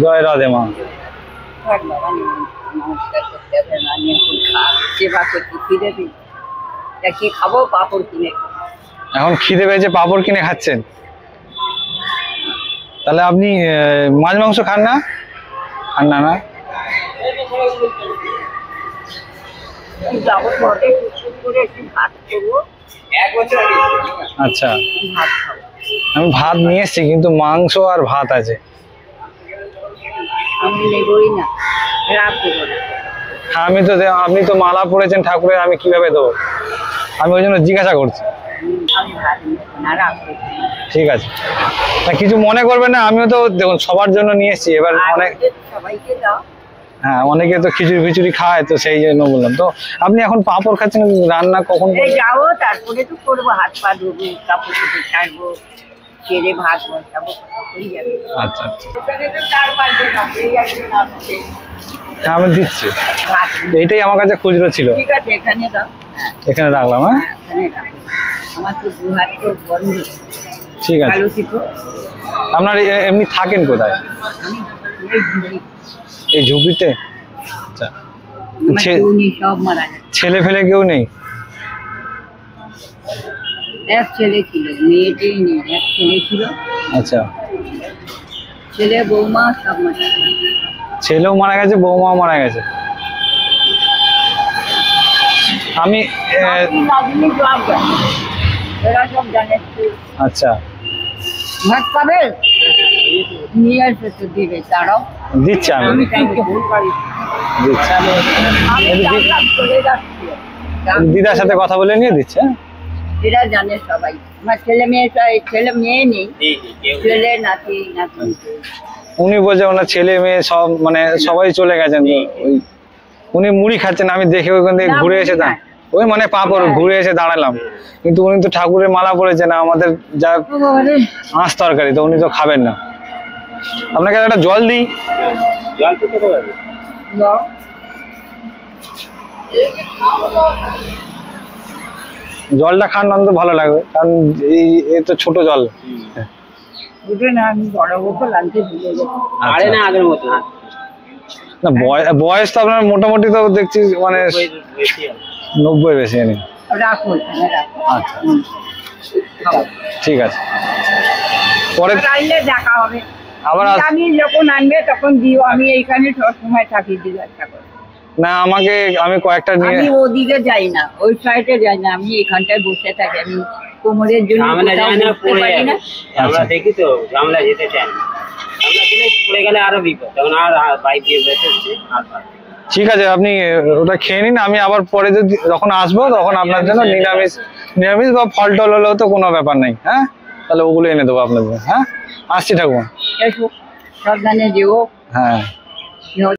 জয় রাধে মা। এখন খিদে পেয়েছে, পাঁপড় কিনে খাচ্ছেন? তাহলে আপনি মাছ মাংস খান না? খান না না? আচ্ছা, আমি ভাত নিয়ে এসছি, কিন্তু মাংস আর ভাত আছে। হ্যাঁ, আপনি তো মালা পড়েছেন ঠাকুরের, আমি কিভাবে দেবো? আমি ওই জন্য জিজ্ঞাসা করছি। ঠিক আছে, না কিছু মনে করবেন না, আমিও তো দেখুন সবার জন্য নিয়ে এসছি। এবার হ্যাঁ, অনেকে তো খিচুড়ি খায়, তো সেই জন্য বললাম। তো আপনি এখন পাঁপড় খাচ্ছেন, রান্না কখন? যাবো, তারপরে তো করবো, হাত পা ধোবো, কাপড় চোপড় ছাড়বো, ছেড়ে ভাত বসাবো। আচ্ছা আচ্ছা, হ্যাঁ আমি দিচ্ছি। এইটাই আমার কাছে খুচরো ছিল। ঠিক আছে, এখানে দাও। এখানে রাখলাম। হ্যাঁ, আমার তো দু হাত তো বন্ধ। ঠিক আছে। আপনার এমনি থাকেন কোথায়? এই ঝুপড়িতে? আচ্ছা, ছেলে ফেলে কেউ নেই? এক ছেলে ছিল, মেয়েটাই নেই, এক ছেলে ছিল। আচ্ছা, ছেলে বৌমা সব মারা গেছে। ছেলেও মারা গেছে, বৌমাও মারা গেছে। আমি আচ্ছা, ভাত পাবে নিয়ে আসবে তো দিবে, তারাও দিচ্ছি। আমি দিদার সাথে কথা বলে নিয়ে দিচ্ছে। এরা জানে সবাই, আমার ছেলে মেয়ে নেই, ছেলে নাতি নাতি। উনি বলছে ওনার ছেলে মেয়ে সব মানে সবাই চলে গেছেন। ওই উনি মুড়ি খাচ্ছেন, আমি দেখে ওইখান থেকে ঘুরে এসে ওই মানে পাঁপড় ঘুরে এসে দাঁড়ালাম। কিন্তু উনি তো ঠাকুরের মালা পড়েছেন, আমাদের যা আঁশ তরকারি, তো উনি তো খাবেন না। আপনাকে একটা জল দিই। জলটা খান, অন্ত ভালো লাগবে, কারণ এই তো ছোট জল। না বয়স তো আপনার মোটামুটি তো দেখছি মানে 90 বেশি। আচ্ছা, ঠিক আছে, পরে দেখা হবে। আবার আমি যখন আনবে তখন দিও, আমি এইখানে সবসময় থাকি। না আমি কয়েকটা নিয়ে আমি ওদিকে যাই না, ওই সাইডে যাই না, আমি এখানটায় বসে থাকি। আমি কোমরের জন্য আমরা দেখি তো আমরা যেতে চাই না, আমরা দিলে পড়ে গেলে আরো বিপদ, তখন আর বাইক দিয়ে বেঁচে আর। ঠিক আছে, আপনি ওটা খেয়ে নিন। আমি আবার পরে যখন আসবো তখন আপনার জন্য নিরামিষ বা ফল টল হলেও তো কোনো ব্যাপার নেই। হ্যাঁ, তাহলে ওগুলো এনে দেবো আপনার জন্য। হ্যাঁ, আসছি ঠাকুমা। সাবধানে যেও। হ্যাঁ।